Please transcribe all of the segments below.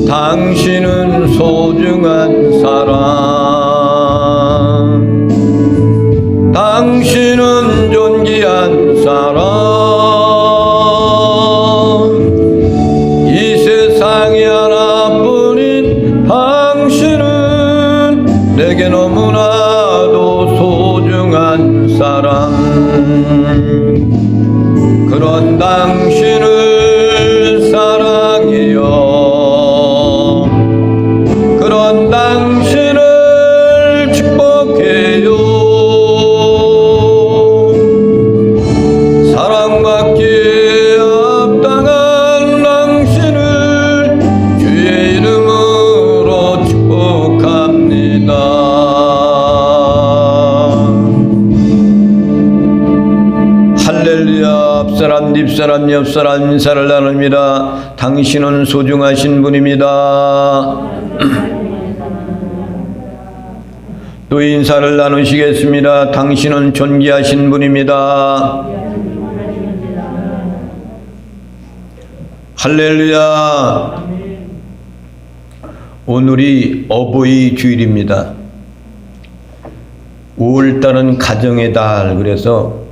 당신은 소중한 사람, 당신은 존귀한 사람, 이 세상에 하나뿐인 당신은 내게 너무나도 소중한 사람. 그런 당신을 사랑해요. 그런 당신을 축복해요. 사랑받기에 합당한 당신을 주의 이름으로 축복합니다. 할렐루야. 앞사람 뒷사람 옆사람 인사를 나눕니다. 당신은 소중하신 분입니다. 또 인사를 나누시겠습니다. 당신은 존귀하신 분입니다. 할렐루야. 오늘이 어버이 주일입니다. 5월달은 가정의 달, 그래서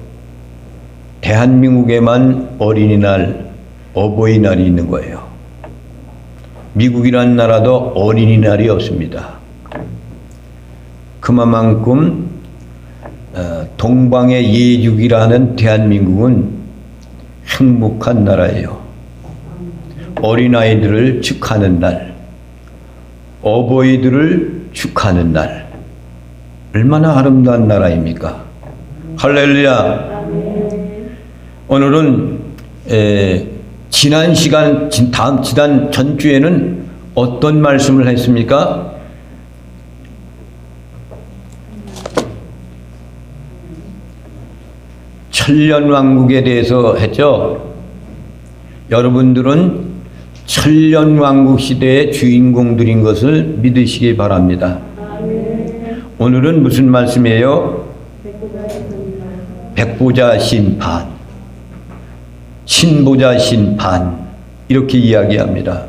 대한민국에만 어린이날, 어버이날이 있는 거예요. 미국이라는 나라도 어린이날이 없습니다. 그만큼 동방의 예육이라는 대한민국은 행복한 나라예요. 어린아이들을 축하하는 날, 어버이들을 축하하는 날, 얼마나 아름다운 나라입니까? 할렐루야. 오늘은 지난 전주에는 어떤 말씀을 했습니까? 천년왕국에 대해서 했죠. 여러분들은 천년왕국 시대의 주인공들인 것을 믿으시기 바랍니다. 오늘은 무슨 말씀이에요? 백보자 심판, 신보자 심판, 이렇게 이야기합니다.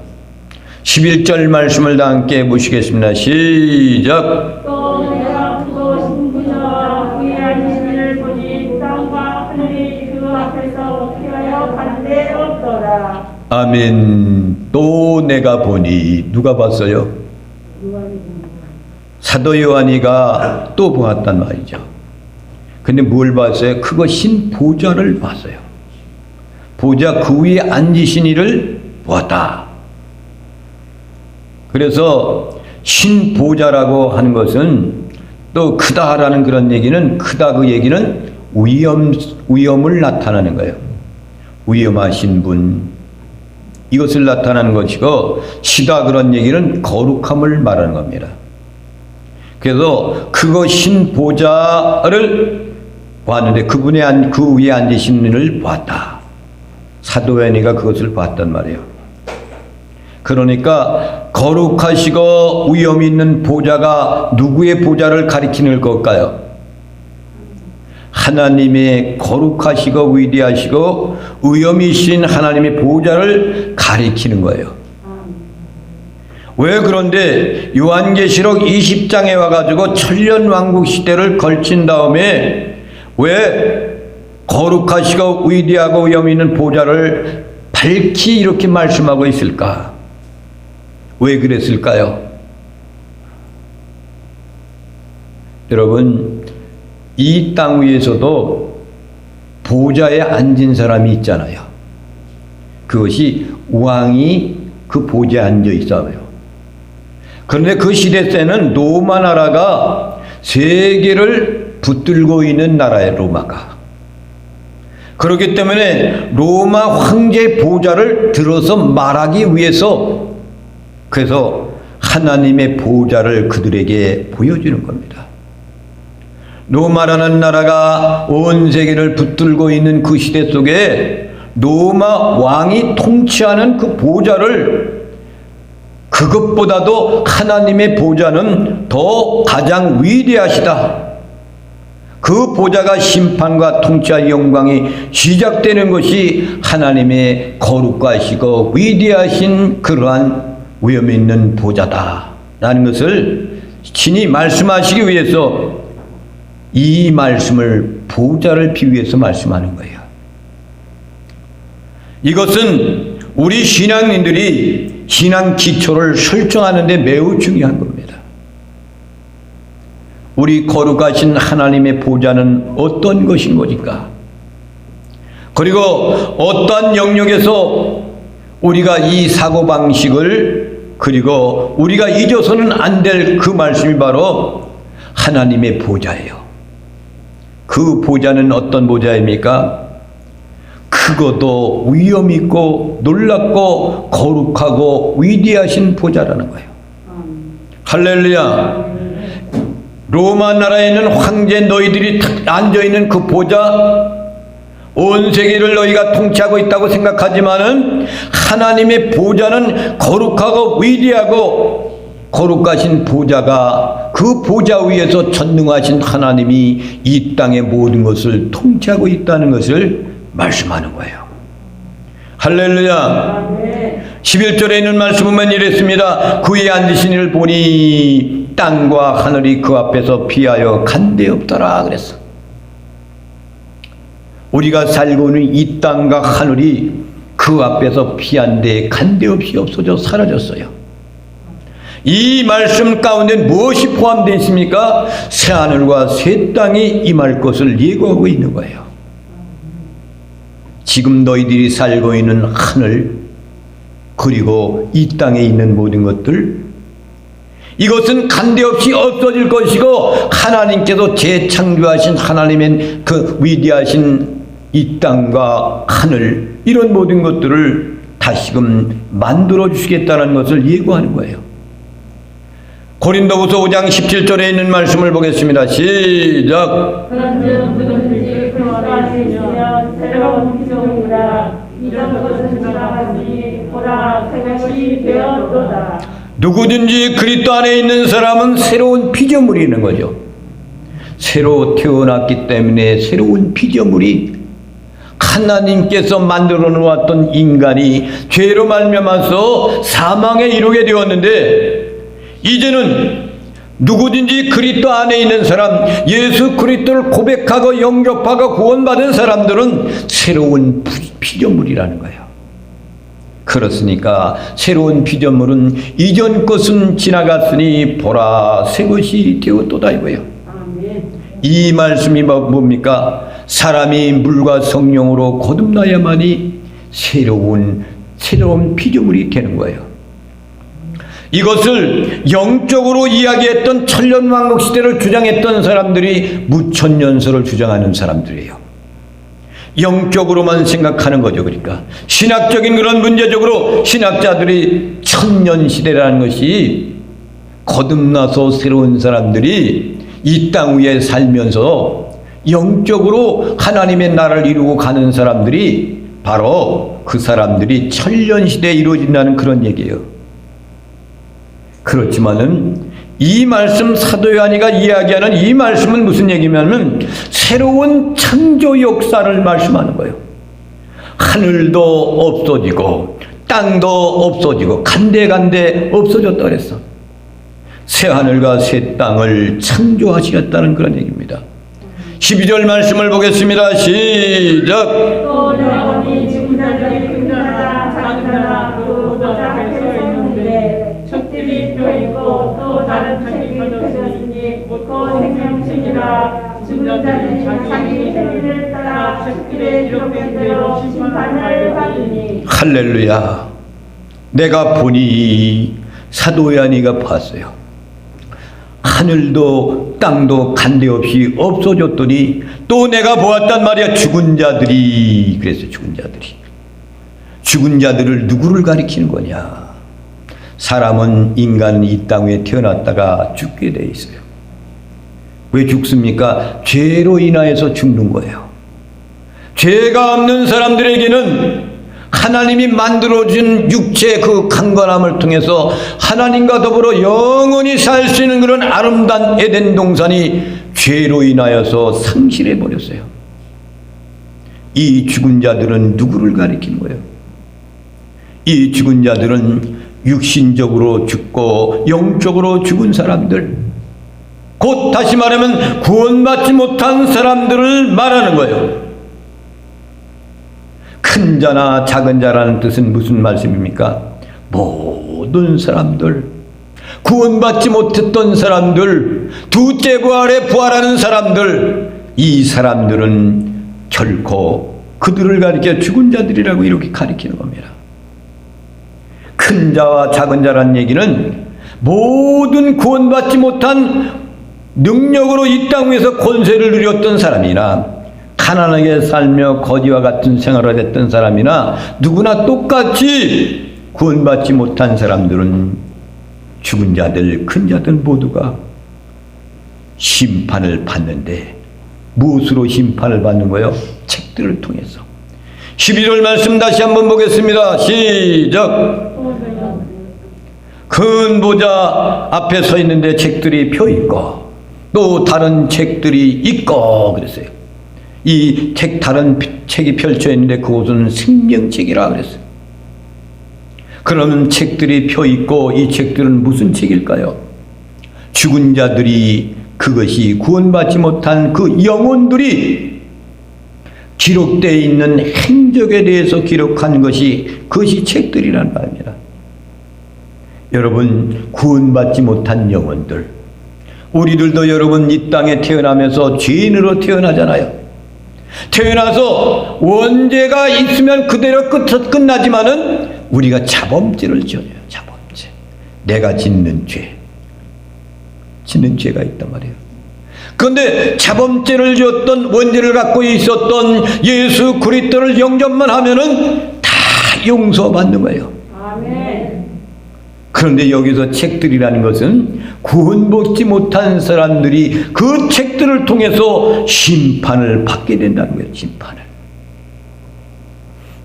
11절 말씀을 다 함께 보시겠습니다. 시작. 또 내가 크고 신부자와 그의 안식을 보니 땅과 하늘이 그 앞에서 피하여 간데 없더라. 아멘. 또 내가 보니, 누가 봤어요? 사도 요한이가 또 보았단 말이죠. 근데 뭘 봤어요? 크고 신 보좌를 봤어요. 보좌 그 위에 앉으신 이를 보았다. 그래서 신 보좌라고 하는 것은 또 크다라는 그런 얘기는, 크다 그 얘기는 위엄을 나타나는 거예요. 위엄하신 분, 이것을 나타나는 것이고, 시다 그런 얘기는 거룩함을 말하는 겁니다. 그래서 그거 신 보좌를 보았는데 그분의 그 위에 앉으신 분을 보았다. 사도 요한이가 그것을 봤단 말이에요. 그러니까 거룩하시고 위엄 있는 보좌가 누구의 보좌를 가리키는 걸까요? 하나님의 거룩하시고 위대하시고 위엄이신 하나님의 보좌를 가리키는 거예요. 왜 그런데 요한계시록 20장에 와가지고 천년왕국 시대를 걸친 다음에 왜 거룩하시고 위대하고 위엄 있는 보좌를 밝히 이렇게 말씀하고 있을까? 왜 그랬을까요? 여러분, 이 땅 위에서도 보좌에 앉은 사람이 있잖아요. 그것이 왕이 그 보좌에 앉아 있어요. 그런데 그 시대 때는 로마 나라가 세계를 붙들고 있는 나라예요, 로마가. 그렇기 때문에 로마 황제 보좌를 들어서 말하기 위해서, 그래서 하나님의 보좌를 그들에게 보여주는 겁니다. 로마라는 나라가 온 세계를 붙들고 있는 그 시대 속에 로마 왕이 통치하는 그 보좌를, 그것보다도 하나님의 보좌는 더 가장 위대하시다. 그 보좌가 심판과 통치와 영광이 시작되는 것이 하나님의 거룩하시고 위대하신 그러한 위엄 있는 보좌다라는 것을 친히 말씀하시기 위해서 이 말씀을 보좌를 비유해서 말씀하는 거예요. 이것은 우리 신앙인들이 신앙 기초를 설정하는 데 매우 중요한 겁니다. 우리 거룩하신 하나님의 보좌는 어떤 것인 것인가? 그리고 어떠한 영역에서 우리가 이 사고방식을, 그리고 우리가 잊어서는 안 될 그 말씀이 바로 하나님의 보좌예요. 그 보좌는 어떤 보좌입니까? 크고도 위엄 있고 놀랍고 거룩하고 위대하신 보좌라는 거예요. 할렐루야. 로마 나라에 있는 황제 너희들이 앉아있는 그 보좌, 온 세계를 너희가 통치하고 있다고 생각하지만은 하나님의 보좌는 거룩하고 위대하고 거룩하신 보좌가, 그 보좌 위에서 전능하신 하나님이 이 땅의 모든 것을 통치하고 있다는 것을 말씀하는 거예요. 할렐루야. 11절에 있는 말씀은 이랬습니다. 그의 앉으신 이를 보니 땅과 하늘이 그 앞에서 피하여 간데 없더라 그랬어. 우리가 살고 있는 이 땅과 하늘이 그 앞에서 피한데 간데 없이 없어져 사라졌어요. 이 말씀 가운데 무엇이 포함되어 있습니까? 새 하늘과 새 땅이 임할 것을 예고하고 있는 거예요. 지금 너희들이 살고 있는 하늘, 그리고 이 땅에 있는 모든 것들, 이것은 간데없이 없어질 것이고 하나님께서 재창조하신 하나님의 그 위대하신 이 땅과 하늘, 이런 모든 것들을 다시금 만들어 주시겠다는 것을 예고하는 거예요. 고린도후서 5장 17절에 있는 말씀을 보겠습니다. 시작. 그런즉 누구든지 그리스도 안에 있으면 새로운 피조물이라 이전 것은 지나갔으니 보라 새 것이 되었도다. 누구든지 그리스도 안에 있는 사람은 새로운 피조물이 있는 거죠. 새로 태어났기 때문에 새로운 피조물이, 하나님께서 만들어 놓았던 인간이 죄로 말미암아서 사망에 이르게 되었는데, 이제는 누구든지 그리스도 안에 있는 사람, 예수 그리스도를 고백하고 영접하고 구원받은 사람들은 새로운 피조물이라는 거예요. 그렇으니까 새로운 피조물은 이전 것은 지나갔으니 보라 새 것이 되었도다 이거예요. 이 말씀이 뭡니까? 사람이 물과 성령으로 거듭나야만이 새로운 피조물이 되는 거예요. 이것을 영적으로 이야기했던 천년왕국 시대를 주장했던 사람들이 무천년설을 주장하는 사람들이에요. 영적으로만 생각하는 거죠. 그러니까 신학적인 그런 문제적으로 신학자들이 천년시대라는 것이 거듭나서 새로운 사람들이 이 땅 위에 살면서 영적으로 하나님의 나라를 이루고 가는 사람들이 바로 그 사람들이 천년시대에 이루어진다는 그런 얘기예요. 그렇지만은 이 말씀, 사도 요한이가 이야기하는 이 말씀은 무슨 얘기냐면 새로운 창조 역사를 말씀하는 거예요. 하늘도 없어지고 땅도 없어지고 간데간데 없어졌다 그랬어. 새 하늘과 새 땅을 창조하시겠다는 그런 얘기입니다. 12절 말씀을 보겠습니다. 시작. 또 내가 보니 죽은 자들이 끝나다 자기나 그 보좌 서 있는데 적들이 펴있고 또 다른 책이 펴졌으니 곧 생명책이라. 죽은 자들이 자기 행위를 따라 적들의 기록된 대로 심판을 받으니. 할렐루야. 내가 보니, 사도 요한이가 봤어요. 하늘도 땅도 간데없이 없어졌더니 또 내가 보았단 말이야. 죽은 자들이. 그래서 죽은 자들을 누구를 가리키는 거냐? 사람은, 인간은 이 땅 위에 태어났다가 죽게 돼 있어요. 왜 죽습니까? 죄로 인하여서 죽는 거예요. 죄가 없는 사람들에게는 하나님이 만들어준 육체의 그 강건함을 통해서 하나님과 더불어 영원히 살 수 있는 그런 아름다운 에덴 동산이 죄로 인하여서 상실해 버렸어요. 이 죽은 자들은 누구를 가리키는 거예요? 이 죽은 자들은 육신적으로 죽고 영적으로 죽은 사람들, 곧 다시 말하면 구원받지 못한 사람들을 말하는 거예요. 큰 자나 작은 자라는 뜻은 무슨 말씀입니까? 모든 사람들, 구원받지 못했던 사람들, 두째 부활에 부활하는 사람들, 이 사람들은 결코 그들을 가리켜 죽은 자들이라고 이렇게 가리키는 겁니다. 큰 자와 작은 자란 얘기는 모든 구원받지 못한 능력으로 이 땅 위에서 권세를 누렸던 사람이나 가난하게 살며 거지와 같은 생활을 했던 사람이나 누구나 똑같이 구원받지 못한 사람들은 죽은 자들, 큰 자들 모두가 심판을 받는데 무엇으로 심판을 받는 거예요? 책들을 통해서. 12절 말씀 다시 한번 보겠습니다. 시작. 큰 보좌 앞에 서 있는데 책들이 펴 있고 또 다른 책들이 있고 그랬어요. 이 책, 다른 책이 펼쳐 있는데 그곳은 생명책이라 그랬어요. 그러면 책들이 펴 있고 이 책들은 무슨 책일까요? 죽은 자들이, 그것이 구원받지 못한 그 영혼들이 기록되어 있는 행적에 대해서 기록한 것이, 그것이 책들이란 말입니다. 여러분, 구원받지 못한 영혼들, 우리들도 여러분 이 땅에 태어나면서 죄인으로 태어나잖아요. 태어나서 원죄가 있으면 그대로 끝나지만은 우리가 자범죄를 지어요. 자범죄. 내가 짓는 죄가 있단 말이에요. 그런데 자범죄를 지었던, 원죄를 갖고 있었던 예수 그리스도를 영접만 하면은 다 용서받는 거예요. 아멘. 그런데 여기서 책들이라는 것은 구원받지 못한 사람들이 그 책들을 통해서 심판을 받게 된다는 거예요. 심판을.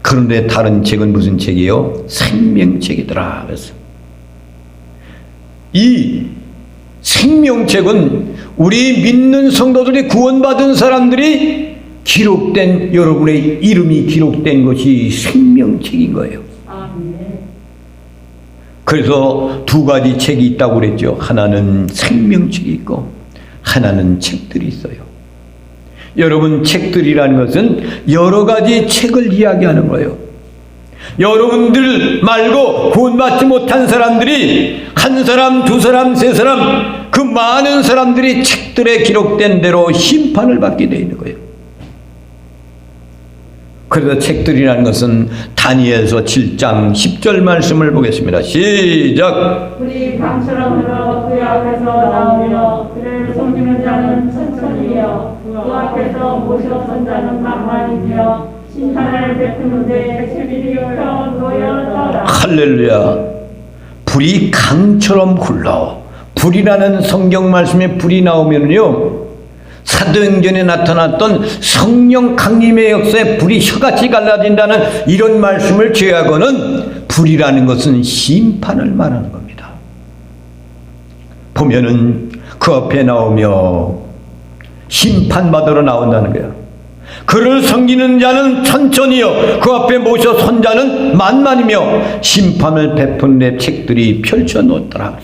그런데 다른 책은 무슨 책이에요? 생명책이더라. 그래서 이 생명책은 우리 믿는 성도들이, 구원받은 사람들이 기록된, 여러분의 이름이 기록된 것이 생명책인 거예요. 아멘. 그래서 두 가지 책이 있다고 그랬죠. 하나는 생명책이 있고 하나는 책들이 있어요. 여러분, 책들이라는 것은 여러 가지 책을 이야기하는 거예요. 여러분들 말고 구원받지 못한 사람들이 한 사람, 두 사람, 세 사람, 그 많은 사람들이 책들에 기록된 대로 심판을 받게 되어 있는 거예요. 그래서 책들이라는 것은 다니엘서 7장 10절 말씀을 보겠습니다. 시작. 우리 강처럼 흘러 그 앞에서 나오며 그를 섬기는 자는 천천히요 그 앞에서 모셔선 자는 만만이며 심판을 베푸는데 책이 펴 놓여져라. 할렐루야. 불이 강처럼 흘러. 불이라는 성경 말씀에 불이 나오면요, 사도행전에 나타났던 성령 강림의 역사에 불이 혀같이 갈라진다는 이런 말씀을 제하고는 불이라는 것은 심판을 말하는 겁니다. 보면은 그 앞에 나오며 심판받으러 나온다는 거예요. 그를 섬기는 자는 천천히요 그 앞에 모셔 선 자는 만만이며 심판을 베푸는 책들이 펼쳐 놓았더라.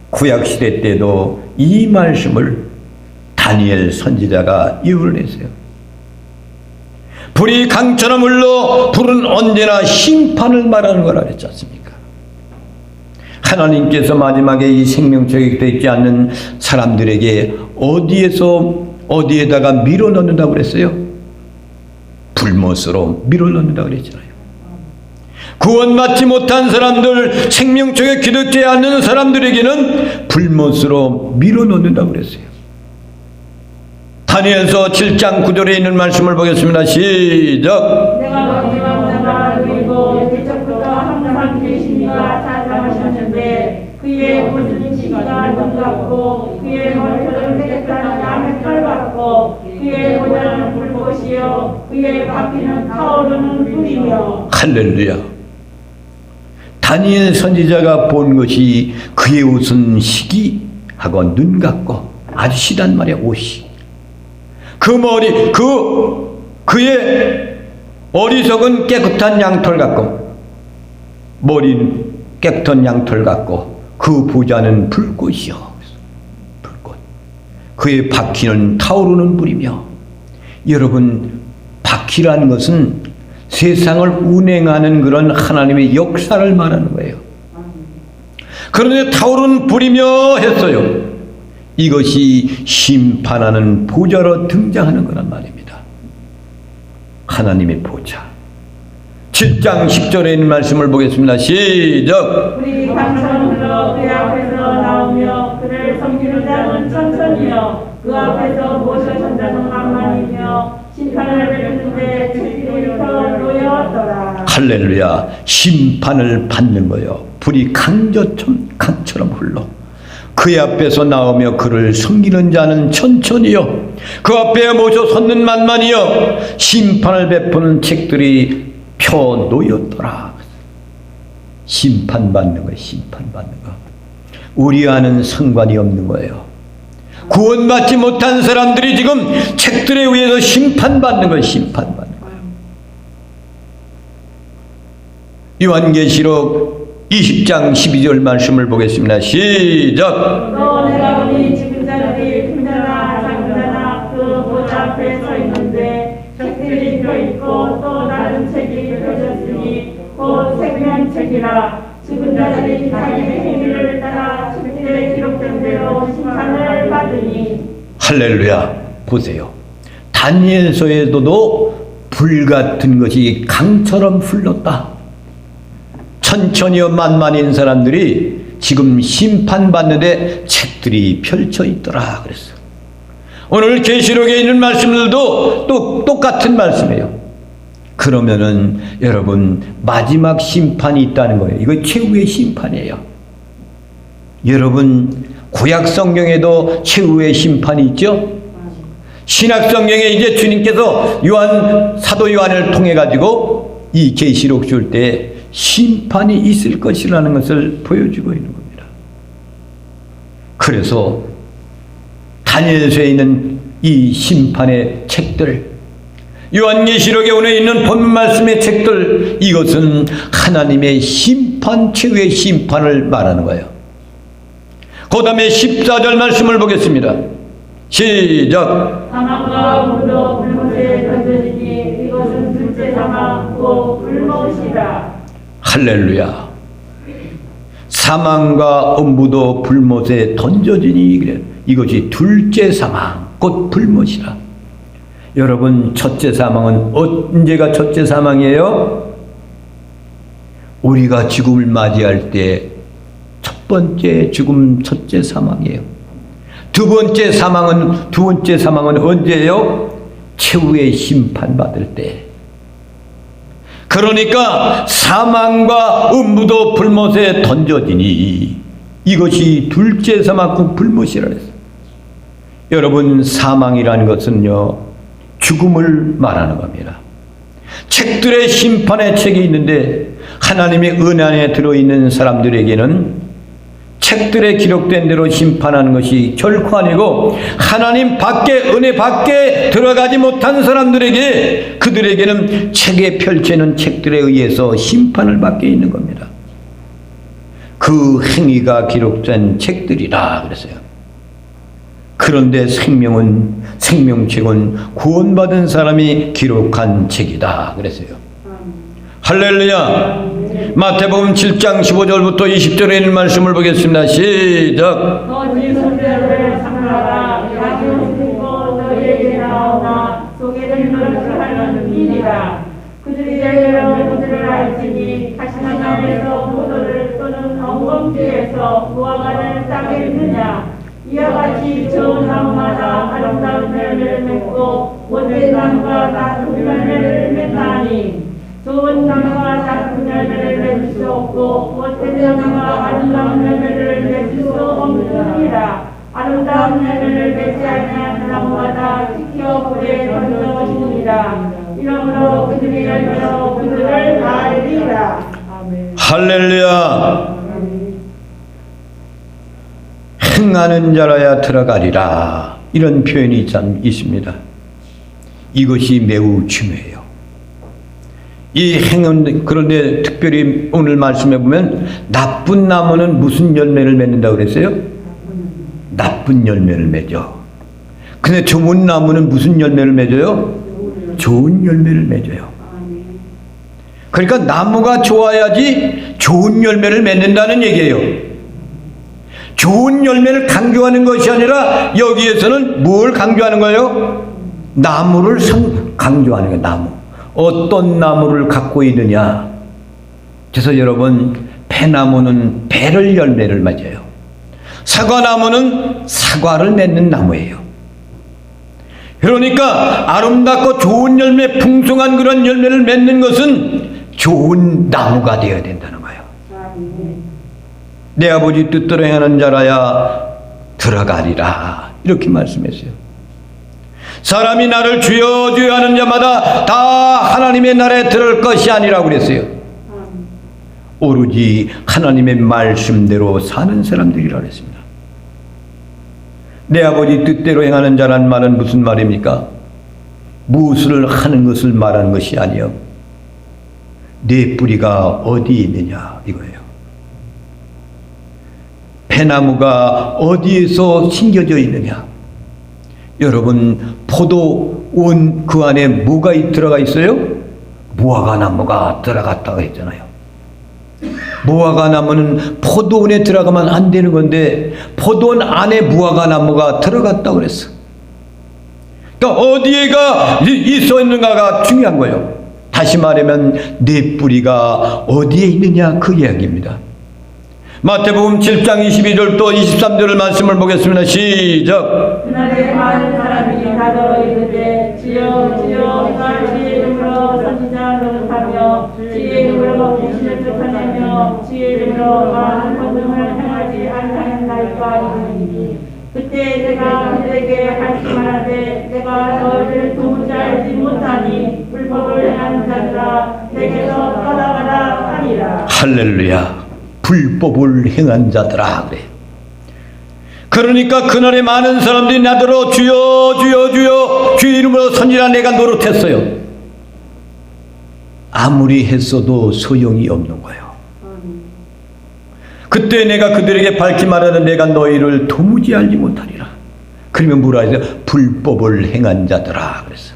구약시대 때도 이 말씀을 다니엘 선지자가 이유를 냈어요. 불이 강처럼 흘러 불은 언제나 심판을 말하는 거라 그랬지 않습니까? 하나님께서 마지막에 이 생명책이 되지 않는 사람들에게 어디에다가 밀어넣는다고 그랬어요? 불못으로 밀어넣는다고 그랬잖아요. 구원받지 못한 사람들, 생명책에 기록되지 않는 사람들에게는 불못으로 밀어넣는다고 그랬어요. 다니엘서 7장 9절에 있는 말씀을 보겠습니다. 시작. 내가 마지막 나라 그리고 대적부터 항상 계시니가 찾아오셨는데 그의 모든 지가 눈 같고 그의 머리를 색깔은 양의 털 같고 그의 모자는 불꽃이요 그의 바퀴는 타오르는 불이며. 할렐루야. 다니엘 선지자가 본 것이 그의 옷은 희기하고 눈 같고 아주 시단 말이야. 옷이. 그 머리, 그의 어리석은 깨끗한 양털 같고 머리는 깨끗한 양털 같고 그 보좌는 불꽃이요. 불꽃. 그의 바퀴는 타오르는 불이며, 여러분, 바퀴라는 것은 세상을 운행하는 그런 하나님의 역사를 말하는 거예요. 그런데 타오르는 불이며 했어요. 이것이 심판하는 보좌로 등장하는 거란 말입니다. 하나님의 보좌. 7장 10절에 있는 말씀을 보겠습니다. 시작. 우리 강처럼 흘러 그 앞에서 나오며 그를 섬기는 자는 천천히요 그 앞에서 모셔선 자는 만만이며 심판을 뵙는데 주들이 놓였더라. 할렐루야. 심판을 받는 거요. 불이 강처럼 흘러 그의 앞에서 나오며 그를 섬기는 자는 천천히요 그 앞에 모셔 섰는 만만이요 심판을 베푸는 책들이 펴 놓였더라. 심판받는 거예요. 심판받는 거. 우리와는 상관이 없는 거예요. 구원받지 못한 사람들이 지금 책들에 의해서 심판받는 거예요. 심판받는 거예요. 요한계시록 20장 12절 말씀을 보겠습니다. 시작. 또 내가 보니 죽은 자들이 큰 자나 작은 자나 그 보좌 앞에 서 있는데 책들이 펴있고 또 다른 책이 펴졌으니 곧 생명책이라. 죽은 자들이 자기의 행위를 따라 책들에 기록된 대로 심판을 받으니. 할렐루야. 보세요. 다니엘서에도 불 같은 것이 강처럼 흘렀다. 천천히요 만만인 사람들이 지금 심판받는데 책들이 펼쳐 있더라 그랬어. 오늘 계시록에 있는 말씀들도 또 똑같은 말씀이에요. 그러면은 여러분 마지막 심판이 있다는 거예요. 이거 최후의 심판이에요. 여러분 구약 성경에도 최후의 심판이 있죠. 신약 성경에 이제 주님께서 사도 요한을 통해 가지고 이 계시록 줄 때 심판이 있을 것이라는 것을 보여주고 있는 겁니다. 그래서 다니엘서에 있는 이 심판의 책들, 요한계시록에 오늘 있는 본문 말씀의 책들, 이것은 하나님의 심판, 최후의 심판을 말하는 거예요. 그 다음에 14절 말씀을 보겠습니다. 시작. 사망과 무도 불못에 던져지니 이것은 둘째 사망 곧 불못이라. 할렐루야. 사망과 음부도 불못에 던져지니 그래. 이것이 둘째 사망 곧 불못이라. 여러분 첫째 사망은 언제가 첫째 사망이에요? 우리가 죽음을 맞이할 때 첫 번째 죽음 첫째 사망이에요. 두 번째 사망은 언제예요? 최후의 심판받을 때. 그러니까 사망과 음부도 불못에 던져지니 이것이 둘째 사망 불못이라 했어요. 여러분 사망이라는 것은요 죽음을 말하는 겁니다. 책들의 심판의 책이 있는데 하나님의 은혜 안에 들어있는 사람들에게는 책들에 기록된 대로 심판하는 것이 결코 아니고 하나님 밖에 은혜 밖에 들어가지 못한 사람들에게 그들에게는 책에 펼쳐있는 책들에 의해서 심판을 받게 있는 겁니다. 그 행위가 기록된 책들이라 그랬어요. 그런데 생명책은 구원받은 사람이 기록한 책이다 그랬어요. 할렐루야. 마태복음 7장 15절부터 20절에 있는 말씀을 보겠습니다. 시작. 너희 손자를 삼가라. 야기는 듣고 너희에게 나오나 속에는 너를 하려는 일이라. 그들이 너희를 그들을 알지니 가시는 안에서 포도를 또는 엉겅퀴에서 무화과를 따겠느냐. 이와 같이 좋은 나무마다 아름다운 열매를 맺고 못된 나무가 나쁜 열매를 맺나니 좋은 나무가 나쁜 열매를 맺을 수 없고 못된 나무가 아름다운 열매를 맺을 수 없느니라. 아름다운 열매를 맺지 아니한 나무마다 지켜 불에 던져지니라. 이러므로 그들의 열매로 그들을 알리라. 할렐루야. 행하는 자라야 들어가리라. 이런 표현이 참 있습니다. 이것이 매우 중요해요. 이 행은, 그런데 특별히 오늘 말씀해 보면 나쁜 나무는 무슨 열매를 맺는다고 그랬어요? 나쁜 열매를 맺어. 근데 좋은 나무는 무슨 열매를 맺어요? 좋은 열매를 맺어요. 그러니까 나무가 좋아야지 좋은 열매를 맺는다는 얘기예요. 좋은 열매를 강조하는 것이 아니라 여기에서는 뭘 강조하는 거예요? 나무를 강조하는 거예요. 나무. 어떤 나무를 갖고 있느냐. 그래서 여러분, 배나무는 배를 열매를 맺어요. 사과나무는 사과를 맺는 나무예요. 그러니까 아름답고 좋은 열매, 풍성한 그런 열매를 맺는 것은 좋은 나무가 되어야 된다는 거예요. 내 아버지 뜻대로 행하는 자라야 들어가리라, 이렇게 말씀했어요. 사람이 나를 주여 주여 하는 자마다 다 하나님의 나라에 들어갈 것이 아니라고 그랬어요. 오로지 하나님의 말씀대로 사는 사람들이라 그랬습니다. 내 아버지 뜻대로 행하는 자란 말은 무슨 말입니까? 무엇을 하는 것을 말하는 것이 아니요, 내 뿌리가 어디에 있느냐, 이거예요. 배나무가 어디에서 심겨져 있느냐. 여러분, 포도원 그 안에 뭐가 들어가 있어요? 무화과 나무가 들어갔다고 했잖아요. 무화과 나무는 포도원에 들어가면 안 되는 건데 포도원 안에 무화과 나무가 들어갔다고 그랬어. 그러니까 어디에가 있어 있는가가 중요한 거예요. 다시 말하면 내 뿌리가 어디에 있느냐, 그 이야기입니다. 마태복음 7장 22절 또 23절을 말씀을 보겠습니다. 시작. 그날에 많은 사람이 나더러 이르되 주여 주여 나 주의 이름으로 선지자 노릇하며 주의 이름으로 계시를 뜻하냐며 주의 이름으로 많은 권능을 행하지 아니하였나이까 이르니, 그때 내가 그들에게 말씀하되 내가 너희를 도무지 알지 못하니 불법을 행하는 자들아 내게서 떠나가라 하니라. 할렐루야. 불법을 행한 자들아, 그래. 그러니까 그날에 많은 사람들이 나더러 주여 주여 주여 주의 이름으로 선지자 내가 노릇했어요. 아무리 했어도 소용이 없는 거예요. 그때 내가 그들에게 밝히 말하는 내가 너희를 도무지 알지 못하리라. 그러면 뭐라 해서 불법을 행한 자들아 그랬어.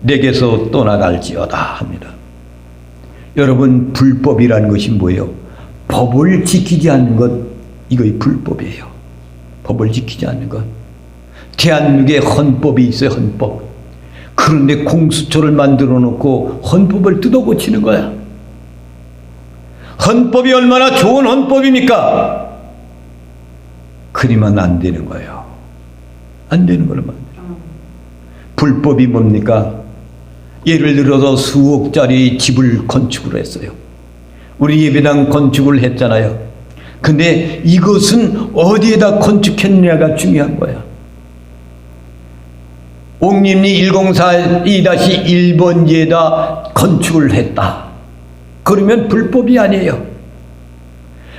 내게서 떠나갈지어다 합니다. 여러분, 불법이라는 것이 뭐예요? 법을 지키지 않는 것, 이거이 불법이에요. 법을 지키지 않는 것. 대한민국에 헌법이 있어요. 헌법. 그런데 공수처를 만들어 놓고 헌법을 뜯어고치는 거야. 헌법이 얼마나 좋은 헌법입니까? 그러면 안 되는 거예요. 안 되는 걸 만들어. 불법이 뭡니까? 예를 들어서 수억짜리 집을 건축을 했어요. 우리 예배당 건축을 했잖아요. 근데 이것은 어디에다 건축했느냐가 중요한 거야. 옥림리 104-1번지에다 건축을 했다. 그러면 불법이 아니에요.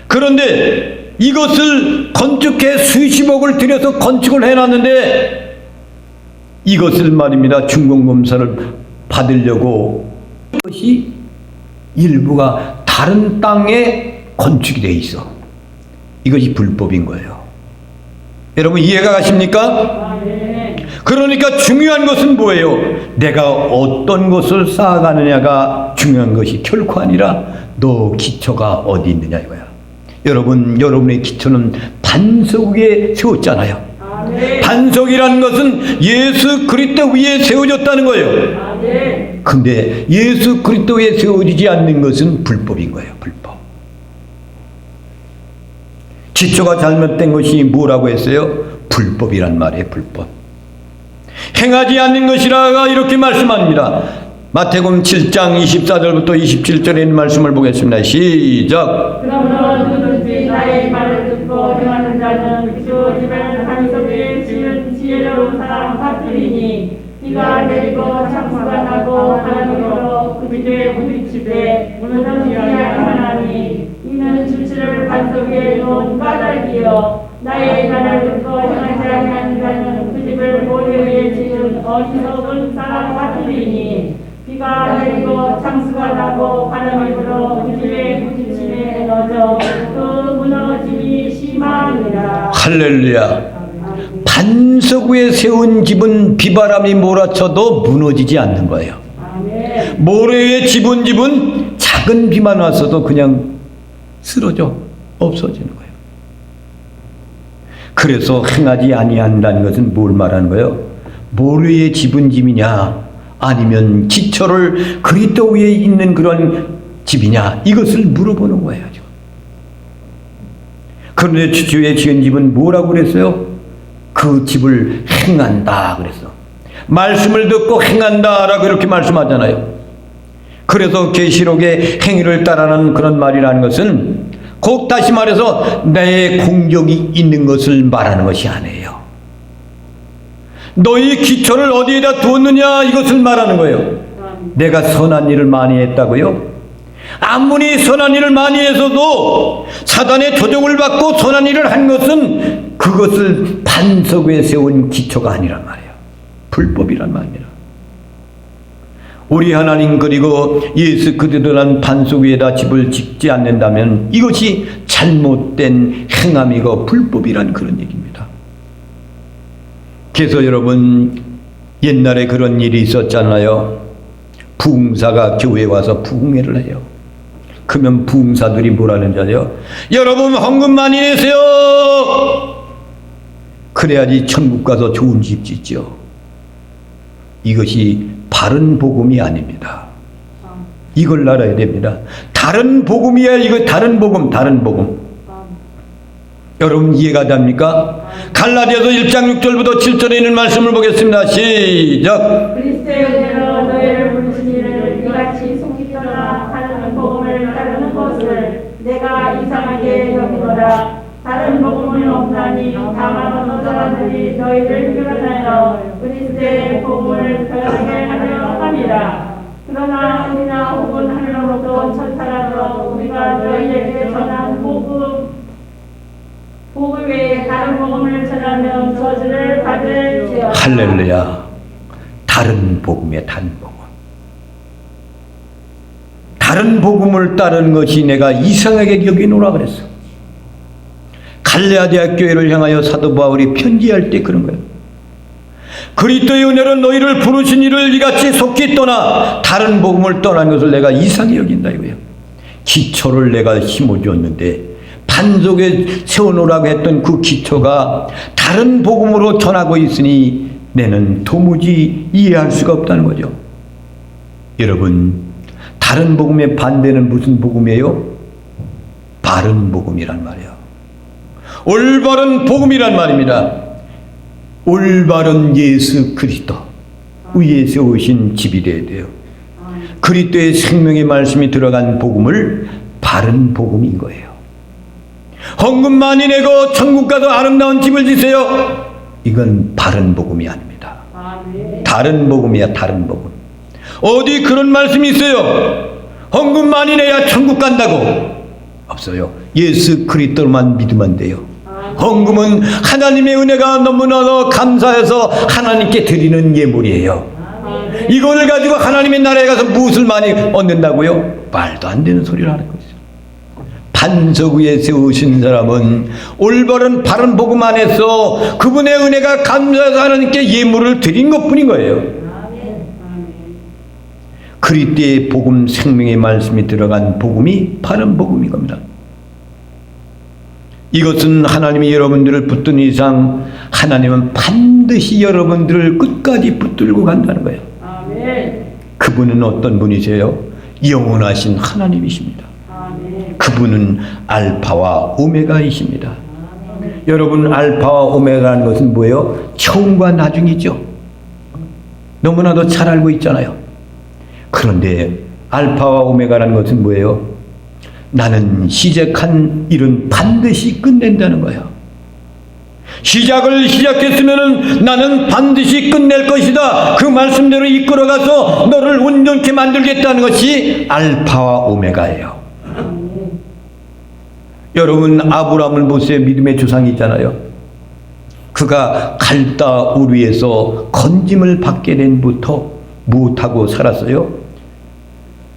그런데 이것을 건축해 수십억을 들여서 건축을 해놨는데 이것을 말입니다, 준공검사를 받으려고 이것이 일부가 다른 땅에 건축이 돼 있어. 이것이 불법인 거예요. 여러분 이해가 가십니까? 그러니까 중요한 것은 뭐예요? 내가 어떤 것을 쌓아가느냐가 중요한 것이 결코 아니라 너 기초가 어디 있느냐 이거야. 여러분, 여러분의 기초는 반석 위에 세웠잖아요. 반석이라는 것은 예수 그리스도 위에 세워졌다는 거예요. 근데 예수 그리스도 위에 세워지지 않는 것은 불법인 거예요. 불법. 기초가 잘못된 것이 뭐라고 했어요? 불법이란 말이에요. 불법. 행하지 않는 것이라가 이렇게 말씀합니다. 마태복음 7장 24절부터 27절에 있는 말씀을 보겠습니다. 시작. 그러므로 누구든지 나의 말을 듣고 행하는 자는 그 집을 반석에 지은 지혜로운 사람 같으리니 비가 내리고 창수가 나고 바람이 불어 그 집에 부딪히되 무너지지 아니하나니 이는 주치를 반석 위에 놓은 까닭이요 나의 말을 듣고 행하지 아니하는 자는 그 집을 모래 위에 지은 어리석은 사람 같으리니 비가 내리고 상수가 나고 바람이 불어 그 집에 부딪힘에 에너져 그 무너짐이 심하니라. 할렐루야. 반석 위에 세운 집은 비바람이 몰아쳐도 무너지지 않는 거예요. 아멘. 모래 위에 집은 작은 비만 왔어도 그냥 쓰러져 없어지는 거예요. 그래서 행하지 아니한다는 것은 뭘 말하는 거예요? 모래 위에 집은 집이냐 아니면 기초를 그리스도 위에 있는 그런 집이냐 이것을 물어보는 거예요. 지금. 그런데 주의 지은 집은 뭐라고 그랬어요? 그 집을 행한다 그랬어. 말씀을 듣고 행한다라고 이렇게 말씀하잖아요. 그래서 계시록의 행위를 따르는 그런 말이라는 것은 곧 다시 말해서 내 공적이 있는 것을 말하는 것이 아니에요. 너희 기초를 어디에다 두었느냐 이것을 말하는 거예요. 내가 선한 일을 많이 했다고요? 아무리 선한 일을 많이 했어도 사단의 조종을 받고 선한 일을 한 것은 그것을 반석 위에 세운 기초가 아니란 말이에요. 불법이란 말입니다. 우리 하나님 그리고 예수 그리스도란 반석 위에다 집을 짓지 않는다면 이것이 잘못된 행함이고 불법이란 그런 얘기입니다. 그래서 여러분 옛날에 그런 일이 있었잖아요. 부흥사가 교회에 와서 부흥회를 해요. 그러면 부흥사들이 뭐라는 줄 알아요? 여러분 헌금 많이 내세요. 그래야지 천국 가서 좋은 집 짓죠. 이것이 바른 복음이 아닙니다. 이걸 알아야 됩니다. 다른 복음이야. 이거 다른 복음. 여러분 이해가 됩니까? 갈라디아서 1장 6절부터 7절에 있는 말씀을 보겠습니다. 시작. 그리스도의 은혜로 너희를 부르신 이를 이같이 속히 떠나 다른 복음을 따르는 것을 내가 이상하게 여기노라. 다른 복음은 없나니 다만 어떤 사람들이 너희를 교란하여 그리스도의 복음을 변하게 하려 함이라. 그러나 우리나 혹은 하늘로부터 천사라도 우리가 너희에게 전한 복음 외에 다른 복음을 전하면 저주를 받을지어다. 할렐루야. 다른 복음이야. 다른 복음. 다른 복음을 따르는 것이 내가 이상하게 여기노라 그랬어. 갈라디아 교회를 향하여 사도 바울이 편지할 때 그런 거예요. 그리스도의 은혜로 너희를 부르신 이를 이같이 속히 떠나 다른 복음을 떠난 것을 내가 이상히 여긴다 이거예요. 기초를 내가 심어주었는데 반석에 세워놓으라고 했던 그 기초가 다른 복음으로 전하고 있으니 내는 도무지 이해할 수가 없다는 거죠. 여러분 다른 복음의 반대는 무슨 복음이에요? 바른 복음이란 말이에요. 올바른 복음이란 말입니다. 올바른 예수 그리스도 위에 세우신 집이 되어야 돼요. 그리스도의 생명의 말씀이 들어간 복음을 바른 복음인 거예요. 헌금 많이 내고 천국 가서 아름다운 집을 지세요. 이건 바른 복음이 아닙니다. 다른 복음이야. 다른 복음. 어디 그런 말씀이 있어요? 헌금 많이 내야 천국 간다고. 없어요. 예수 그리스도만 믿으면 돼요. 헌금은 하나님의 은혜가 너무나 감사해서 하나님께 드리는 예물이에요. 이걸 가지고 하나님의 나라에 가서 무엇을 많이 얻는다고요? 말도 안 되는 소리를 하는 거죠. 반석 위에 세우신 사람은 올바른 바른 복음 안에서 그분의 은혜가 감사해서 하나님께 예물을 드린 것뿐인 거예요. 그리스도의 복음 생명의 말씀이 들어간 복음이 바른 복음인 겁니다. 이것은 하나님이 여러분들을 붙든 이상 하나님은 반드시 여러분들을 끝까지 붙들고 간다는 거예요. 그분은 어떤 분이세요? 영원하신 하나님이십니다. 그분은 알파와 오메가이십니다. 여러분 알파와 오메가라는 것은 뭐예요? 처음과 나중이죠. 너무나도 잘 알고 있잖아요. 그런데 알파와 오메가라는 것은 뭐예요? 나는 시작한 일은 반드시 끝낸다는 거예요. 시작을 시작했으면 나는 반드시 끝낼 것이다. 그 말씀대로 이끌어가서 너를 온전케 만들겠다는 것이 알파와 오메가예요. 여러분 아브라함을 보세요. 믿음의 조상이 있잖아요. 그가 갈다 우르에서 건짐을 받게 된부터 무엇하고 살았어요?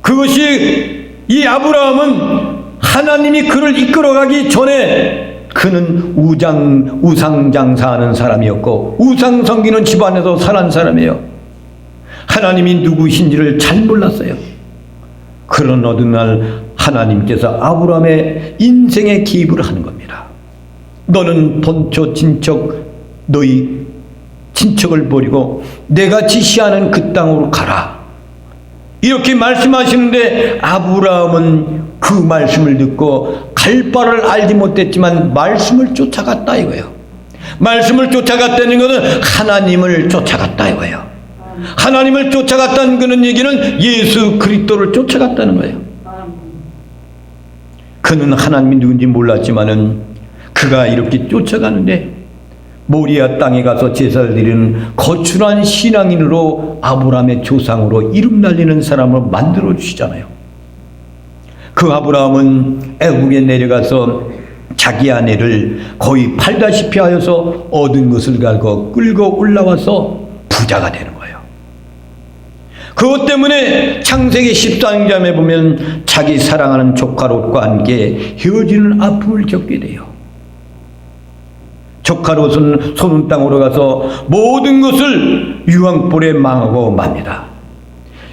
그것이 이 아브라함은 하나님이 그를 이끌어가기 전에 그는 우상 장사하는 사람이었고 우상 섬기는 집안에서 살한 사람이에요. 하나님이 누구신지를 잘 몰랐어요. 그런 어느 날 하나님께서 아브라함의 인생에 기입을 하는 겁니다. 너는 본초 친척 너희 친척을 버리고 내가 지시하는 그 땅으로 가라. 이렇게 말씀하시는데 아브라함은 그 말씀을 듣고 갈 바를 알지 못했지만 말씀을 쫓아갔다 이거예요. 말씀을 쫓아갔다는 것은 하나님을 쫓아갔다 이거예요. 하나님을 쫓아갔다는 그런 얘기는 예수 그리스도를 쫓아갔다는 거예요. 그는 하나님이 누군지 몰랐지만은 그가 이렇게 쫓아가는데 모리아 땅에 가서 제사를 드리는 거출한 신앙인으로 아브라함의 조상으로 이름 날리는 사람을 만들어 주시잖아요. 그 아브라함은 애국에 내려가서 자기 아내를 거의 팔다시피 하여서 얻은 것을 가지고 끌고 올라와서 부자가 되는 거예요. 그것 때문에 창세기 14장에 보면 자기 사랑하는 조카 롯과 함께 헤어지는 아픔을 겪게 돼요. 조카 롯은 소돔 땅으로 가서 모든 것을 유황불에 망하고 맙니다.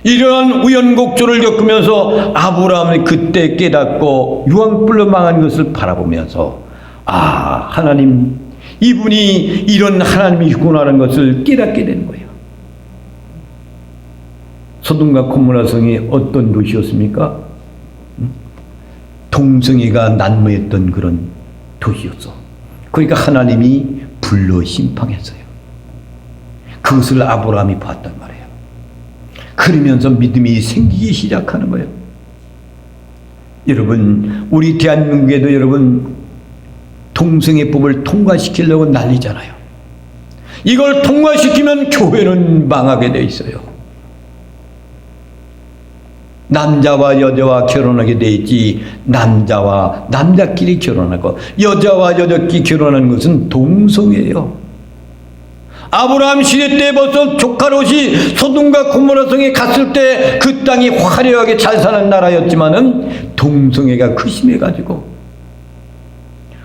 이러한 우연곡절을 겪으면서 아브라함이 그때 깨닫고 유황불로 망한 것을 바라보면서 하나님 이분이 이런 하나님이시구나라는 것을 깨닫게 되는 거예요. 소돔과 고모라 성이 어떤 도시였습니까? 동성애가 난무했던 그런 도시였어. 그러니까 하나님이 불러 심판했어요. 그것을 아브라함이 봤단 말이에요. 그러면서 믿음이 생기기 시작하는 거예요. 여러분, 우리 대한민국에도 여러분 동성애법을 통과시키려고 난리잖아요. 이걸 통과시키면 교회는 망하게 돼 있어요. 남자와 여자와 결혼하게 돼 있지 남자와 남자끼리 결혼하고 여자와 여자끼리 결혼하는 것은 동성애예요. 아브라함 시대 때 벌써 조카 롯이 소돔과 고모라 성에 갔을 때 그 땅이 화려하게 잘 사는 나라였지만은 동성애가 극심해가지고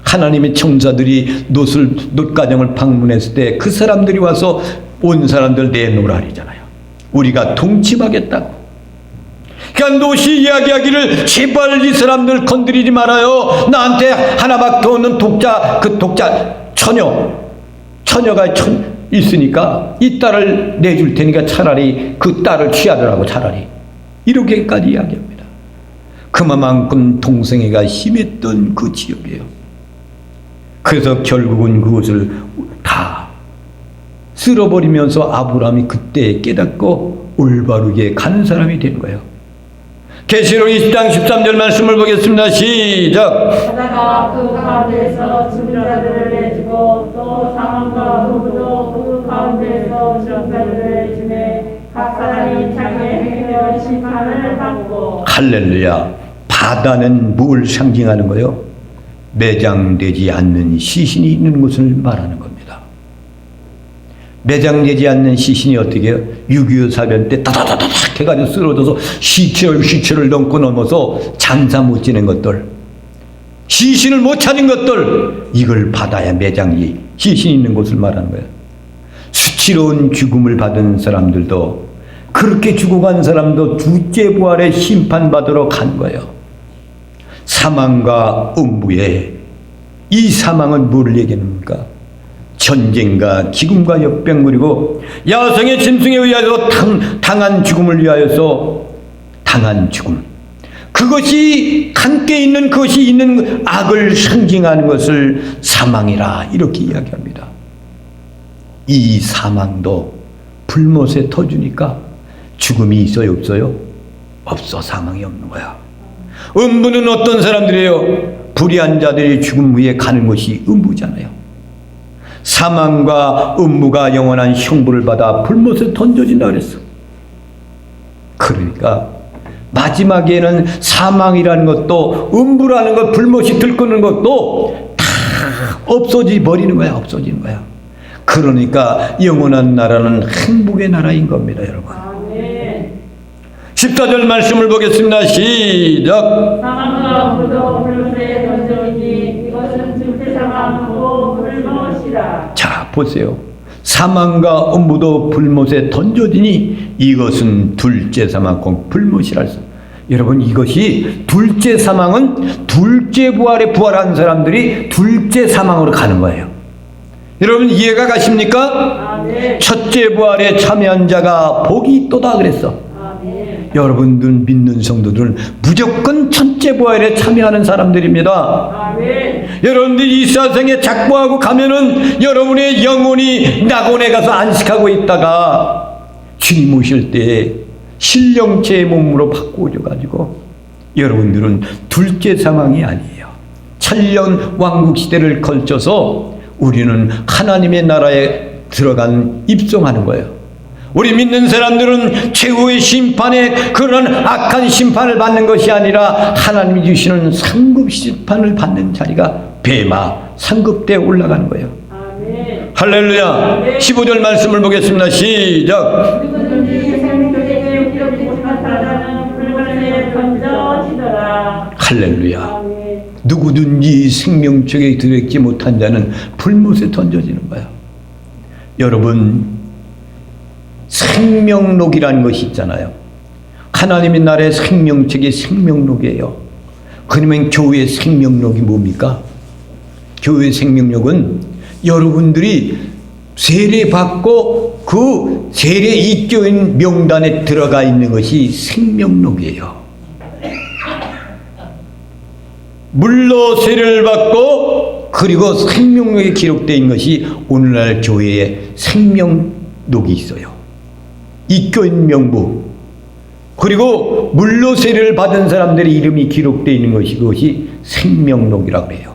하나님의 천사들이 롯 가정을 방문했을 때 그 사람들이 와서 온 사람들 내놓으라잖아요. 우리가 동침하겠다고. 그러니까 롯이 이야기하기를 제발 이 사람들 건드리지 말아요. 나한테 하나밖에 없는 독자 처녀가 있으니까 이 딸을 내줄 테니까 차라리 그 딸을 취하더라고. 차라리 이렇게까지 이야기합니다. 그만큼 동성애가 심했던 그 지역이에요. 그래서 결국은 그것을 다 쓸어버리면서 아브라함이 그때 깨닫고 올바르게 가는 사람이 된 거예요. 계시록 20장 13절 말씀을 보겠습니다. 시작. 하다가 그 가운데에서 죽은 자들을 내주고 또 사망과 음부도 그 가운데에서 죽은 자들을 내주매 각 사람이 자기의 행위대로 심판을 받고. 할렐루야. 바다는 뭘 상징하는 거예요? 매장되지 않는 시신이 있는 곳을 말하는 겁니다. 매장되지 않는 시신이 어떻게 해요? 6.25 사변 때 다다다닥 해가지고 쓰러져서 시체를 넘어서 장사 못 지낸 것들, 시신을 못 찾은 것들, 이걸 바다야 매장이 시신이 있는 곳을 말하는 거예요. 수치로운 죽음을 받은 사람들도 그렇게 죽어간 사람도 주째 부활에 심판받으러 간 거예요. 사망과 음부에 이 사망은 뭐를 얘기합니까? 전쟁과 기근과 역병 그리고 야성의 짐승에 의하여 당한 죽음을 위하여서 당한 죽음, 그것이 함께 있는 것이 있는 악을 상징하는 것을 사망이라 이렇게 이야기합니다. 이 사망도 불못에 터주니까 죽음이 있어요 없어요? 없어. 사망이 없는 거야. 음부는 어떤 사람들이에요? 불의한 자들이 죽음 후에 가는 것이 음부잖아요. 사망과 음부가 영원한 형벌을 받아 불못에 던져진다 그랬어. 그러니까 마지막에는 사망이라는 것도 음부라는 것, 불못이 들끓는 것도 다 없어지 버리는 거야. 없어지는 거야. 그러니까 영원한 나라는 행복의 나라인 겁니다, 여러분. 14절 말씀을 보겠습니다. 시작. 사망과 음부도 불못에 던져오니 이것은 둘째 사망하고 불못이라. 자, 보세요. 사망과 음부도 불못에 던져지니 이것은 둘째 사망과 불못이라 했어. 여러분, 이것이 둘째 사망은 둘째 부활에 부활한 사람들이 둘째 사망으로 가는 거예요. 여러분, 이해가 가십니까? 아멘. 첫째 부활에 참여한 자가 복이 있도다 그랬어. 아멘. 여러분들 믿는 성도들은 무조건 첫째 부활에 참여하는 사람들입니다. 아멘. 여러분들이 이 세상에 작보하고 가면은 여러분의 영혼이 낙원에 가서 안식하고 있다가 주님 오실 때 신령체의 몸으로 바꾸어져 가지고 여러분들은 둘째 상황이 아니에요. 천년 왕국 시대를 걸쳐서 우리는 하나님의 나라에 들어간 입성하는 거예요. 우리 믿는 사람들은 최후의 심판에 그런 악한 심판을 받는 것이 아니라 하나님이 주시는 상급 심판을 받는 자리가 베마 상급대에 올라가는 거예요. 아멘. 할렐루야. 15절 말씀을 보겠습니다. 시작. 누구든지 생명책에 기록되지 못한 자는 불못에 던져지더라. 할렐루야. 아멘. 누구든지 생명책에 들어있지 못한 자는 불못에 던져지는 거야. 여러분, 생명록이라는 것이 있잖아요. 하나님의 나라의 생명책이 생명록이에요. 그러면 교회의 생명록이 뭡니까? 교회의 생명록은 여러분들이 세례받고 그 세례 입교인 명단에 들어가 있는 것이 생명록이에요. 물로 세례를 받고 그리고 생명록에 기록되어 있는 것이 오늘날 교회에 생명록이 있어요. 입교인 명부, 그리고 물로 세례를 받은 사람들의 이름이 기록되어 있는 것이 그것이 생명록이라고 해요.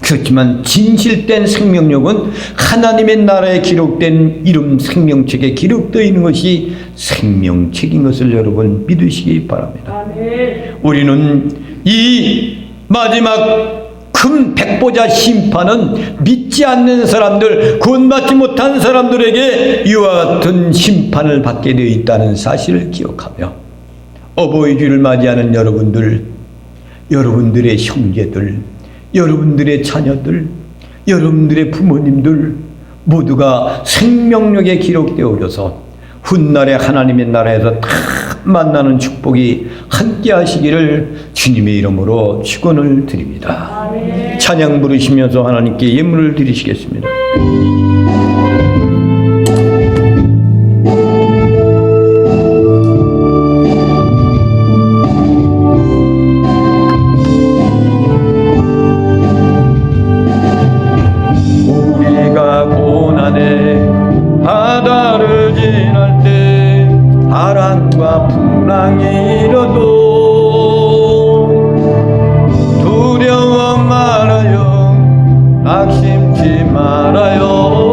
그렇지만 진실된 생명록은 하나님의 나라에 기록된 이름 생명책에 기록되어 있는 것이 생명책인 것을 여러분 믿으시기 바랍니다. 아멘. 우리는 이 마지막 큰 백보자 심판은 믿지 않는 사람들, 구원받지 못한 사람들에게 이와 같은 심판을 받게 되어 있다는 사실을 기억하며 어버이 주를 맞이하는 여러분들, 여러분들의 형제들, 여러분들의 자녀들, 여러분들의 부모님들 모두가 생명록에 기록되어져서 훗날에 하나님의 나라에서 다 만나는 축복이 함께 하시기를 주님의 이름으로 축원을 드립니다. 아멘. 찬양 부르시면서 하나님께 예물을 드리시겠습니다. 우리가 고난의 바다를 지날 때 바람과 풍랑이 일어도 두려워 말아요, 낙심치 말아요.